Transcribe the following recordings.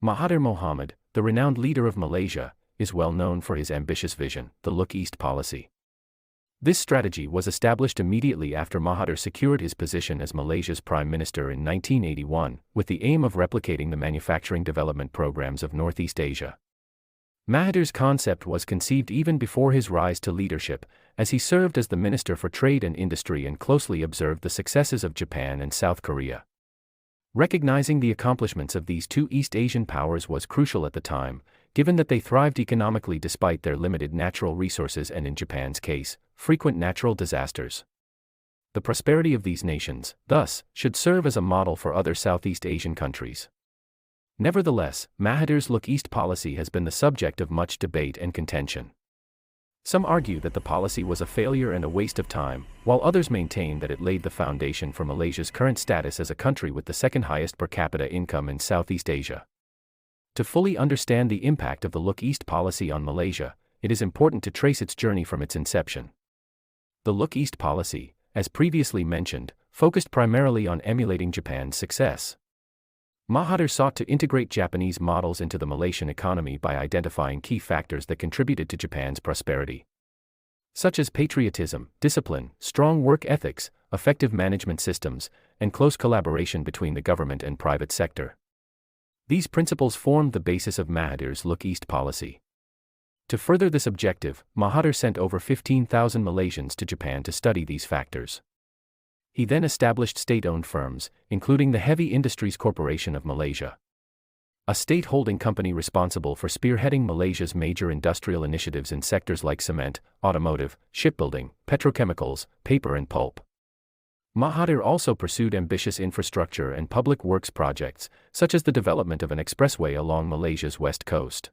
Mahathir Mohamad, the renowned leader of Malaysia, is well known for his ambitious vision, the Look East policy. This strategy was established immediately after Mahathir secured his position as Malaysia's Prime Minister in 1981, with the aim of replicating the manufacturing development programs of Northeast Asia. Mahathir's concept was conceived even before his rise to leadership, as he served as the Minister for Trade and Industry and closely observed the successes of Japan and South Korea. Recognizing the accomplishments of these two East Asian powers was crucial at the time, given that they thrived economically despite their limited natural resources and, in Japan's case, frequent natural disasters. The prosperity of these nations, thus, should serve as a model for other Southeast Asian countries. Nevertheless, Mahathir's Look East policy has been the subject of much debate and contention. Some argue that the policy was a failure and a waste of time, while others maintain that it laid the foundation for Malaysia's current status as a country with the second highest per capita income in Southeast Asia. To fully understand the impact of the Look East policy on Malaysia, it is important to trace its journey from its inception. The Look East policy, as previously mentioned, focused primarily on emulating Japan's success. Mahathir sought to integrate Japanese models into the Malaysian economy by identifying key factors that contributed to Japan's prosperity, such as patriotism, discipline, strong work ethics, effective management systems, and close collaboration between the government and private sector. These principles formed the basis of Mahathir's Look East policy. To further this objective, Mahathir sent over 15,000 Malaysians to Japan to study these factors. He then established state-owned firms, including the Heavy Industries Corporation of Malaysia, a state-holding company responsible for spearheading Malaysia's major industrial initiatives in sectors like cement, automotive, shipbuilding, petrochemicals, paper and pulp. Mahathir also pursued ambitious infrastructure and public works projects, such as the development of an expressway along Malaysia's west coast.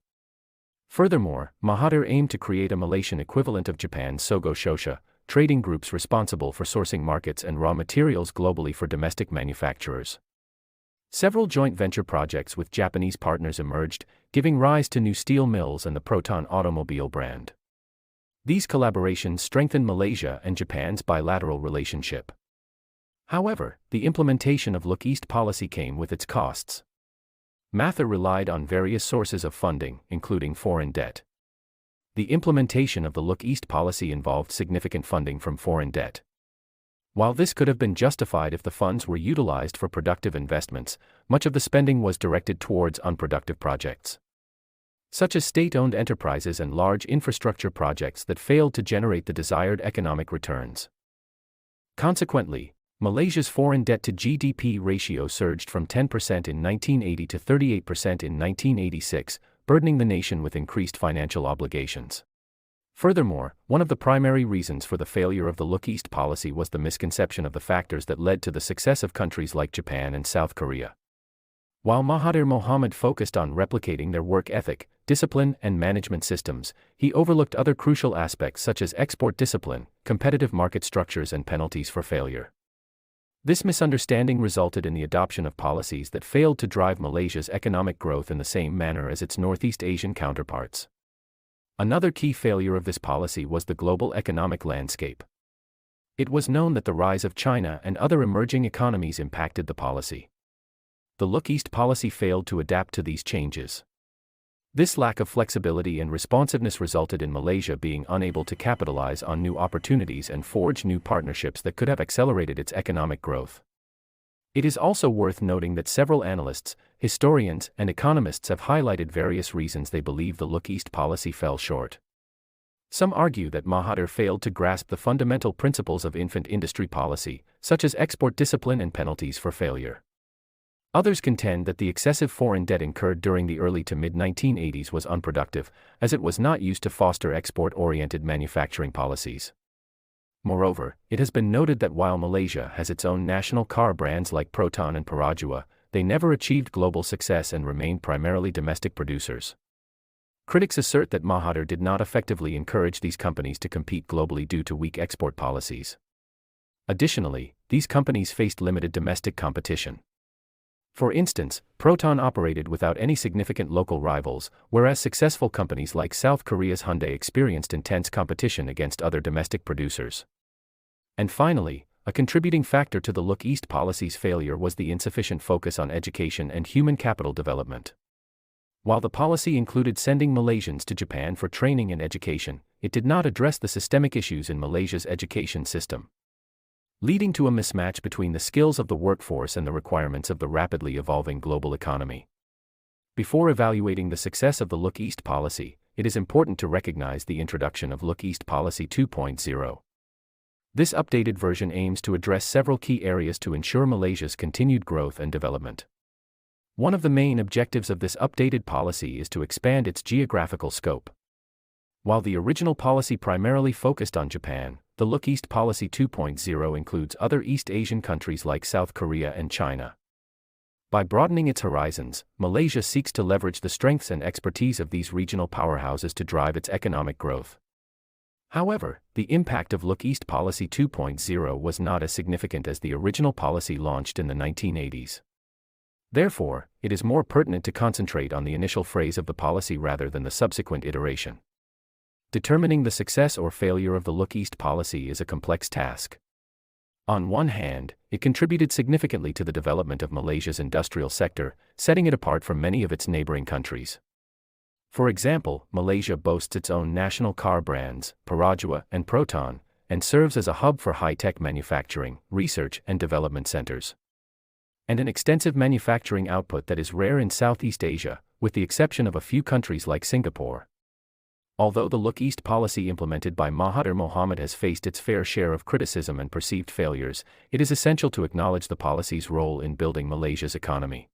Furthermore, Mahathir aimed to create a Malaysian equivalent of Japan's Sogo Shosha, trading groups responsible for sourcing markets and raw materials globally for domestic manufacturers. Several joint venture projects with Japanese partners emerged, giving rise to new steel mills and the Proton automobile brand. These collaborations strengthened Malaysia and Japan's bilateral relationship. However, the implementation of Look East policy came with its costs. Mahathir relied on various sources of funding, including foreign debt. The implementation of the Look East policy involved significant funding from foreign debt. While this could have been justified if the funds were utilized for productive investments, much of the spending was directed towards unproductive projects, such as state-owned enterprises and large infrastructure projects that failed to generate the desired economic returns. Consequently, Malaysia's foreign debt to GDP ratio surged from 10% in 1980 to 38% in 1986, burdening the nation with increased financial obligations. Furthermore, one of the primary reasons for the failure of the Look East policy was the misconception of the factors that led to the success of countries like Japan and South Korea. While Mahathir Mohamad focused on replicating their work ethic, discipline, and management systems, he overlooked other crucial aspects such as export discipline, competitive market structures, and penalties for failure. This misunderstanding resulted in the adoption of policies that failed to drive Malaysia's economic growth in the same manner as its Northeast Asian counterparts. Another key failure of this policy was the global economic landscape. It was known that the rise of China and other emerging economies impacted the policy. The Look East policy failed to adapt to these changes. This lack of flexibility and responsiveness resulted in Malaysia being unable to capitalize on new opportunities and forge new partnerships that could have accelerated its economic growth. It is also worth noting that several analysts, historians, and economists have highlighted various reasons they believe the Look East policy fell short. Some argue that Mahathir failed to grasp the fundamental principles of infant industry policy, such as export discipline and penalties for failure. Others contend that the excessive foreign debt incurred during the early to mid-1980s was unproductive, as it was not used to foster export-oriented manufacturing policies. Moreover, it has been noted that while Malaysia has its own national car brands like Proton and Perodua, they never achieved global success and remained primarily domestic producers. Critics assert that Mahathir did not effectively encourage these companies to compete globally due to weak export policies. Additionally, these companies faced limited domestic competition. For instance, Proton operated without any significant local rivals, whereas successful companies like South Korea's Hyundai experienced intense competition against other domestic producers. And finally, a contributing factor to the Look East policy's failure was the insufficient focus on education and human capital development. While the policy included sending Malaysians to Japan for training and education, it did not address the systemic issues in Malaysia's education system, leading to a mismatch between the skills of the workforce and the requirements of the rapidly evolving global economy. Before evaluating the success of the Look East policy, it is important to recognize the introduction of Look East Policy 2.0. This updated version aims to address several key areas to ensure Malaysia's continued growth and development. One of the main objectives of this updated policy is to expand its geographical scope. While the original policy primarily focused on Japan, the Look East Policy 2.0 includes other East Asian countries like South Korea and China. By broadening its horizons, Malaysia seeks to leverage the strengths and expertise of these regional powerhouses to drive its economic growth. However, the impact of Look East Policy 2.0 was not as significant as the original policy launched in the 1980s. Therefore, it is more pertinent to concentrate on the initial phase of the policy rather than the subsequent iteration. Determining the success or failure of the Look East policy is a complex task. On one hand, it contributed significantly to the development of Malaysia's industrial sector, setting it apart from many of its neighboring countries. For example, Malaysia boasts its own national car brands, Perodua and Proton, and serves as a hub for high-tech manufacturing, research and development centers, and an extensive manufacturing output that is rare in Southeast Asia, with the exception of a few countries like Singapore. Although the Look East policy implemented by Mahathir Mohamad has faced its fair share of criticism and perceived failures, it is essential to acknowledge the policy's role in building Malaysia's economy.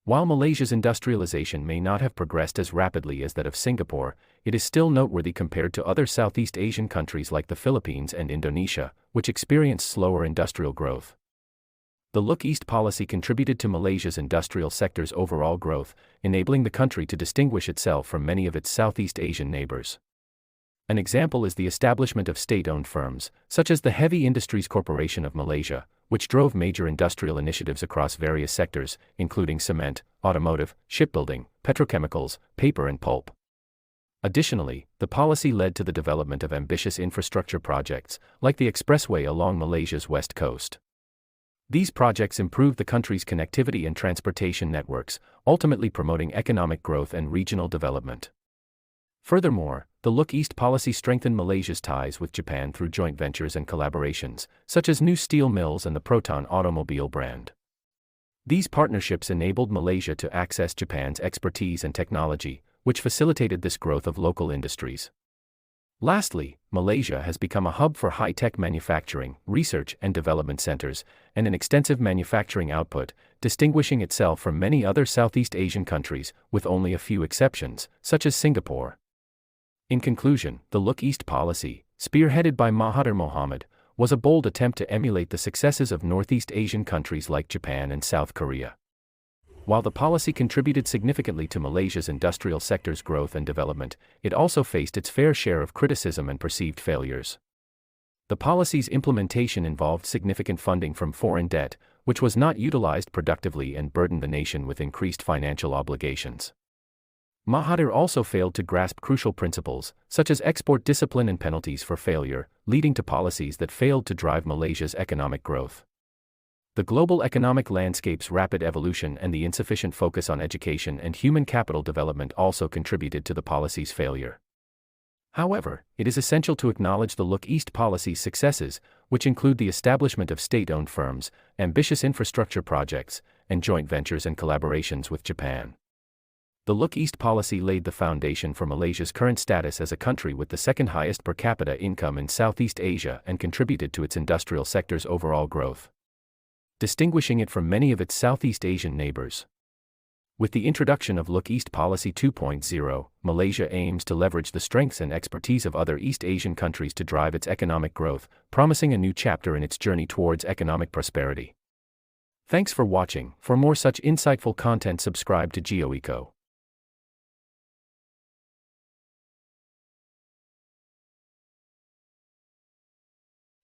While Malaysia's industrialization may not have progressed as rapidly as that of Singapore, it is still noteworthy compared to other Southeast Asian countries like the Philippines and Indonesia, which experienced slower industrial growth. The Look East policy contributed to Malaysia's industrial sector's overall growth, enabling the country to distinguish itself from many of its Southeast Asian neighbors. An example is the establishment of state-owned firms, such as the Heavy Industries Corporation of Malaysia, which drove major industrial initiatives across various sectors, including cement, automotive, shipbuilding, petrochemicals, paper and pulp. Additionally, the policy led to the development of ambitious infrastructure projects, like the expressway along Malaysia's west coast. These projects improved the country's connectivity and transportation networks, ultimately promoting economic growth and regional development. Furthermore, the Look East policy strengthened Malaysia's ties with Japan through joint ventures and collaborations, such as new steel mills and the Proton automobile brand. These partnerships enabled Malaysia to access Japan's expertise and technology, which facilitated this growth of local industries. Lastly, Malaysia has become a hub for high-tech manufacturing, research and development centers, and an extensive manufacturing output, distinguishing itself from many other Southeast Asian countries, with only a few exceptions, such as Singapore. In conclusion, the Look East policy, spearheaded by Mahathir Mohamad, was a bold attempt to emulate the successes of Northeast Asian countries like Japan and South Korea. While the policy contributed significantly to Malaysia's industrial sector's growth and development, it also faced its fair share of criticism and perceived failures. The policy's implementation involved significant funding from foreign debt, which was not utilized productively and burdened the nation with increased financial obligations. Mahathir also failed to grasp crucial principles, such as export discipline and penalties for failure, leading to policies that failed to drive Malaysia's economic growth. The global economic landscape's rapid evolution and the insufficient focus on education and human capital development also contributed to the policy's failure. However, it is essential to acknowledge the Look East policy's successes, which include the establishment of state-owned firms, ambitious infrastructure projects, and joint ventures and collaborations with Japan. The Look East policy laid the foundation for Malaysia's current status as a country with the second highest per capita income in Southeast Asia and contributed to its industrial sector's overall growth, distinguishing it from many of its Southeast Asian neighbors. With the introduction of Look East Policy 2.0, Malaysia aims to leverage the strengths and expertise of other East Asian countries to drive its economic growth, promising a new chapter in its journey towards economic prosperity. Thanks for watching. For more such insightful content, subscribe to Geoeco.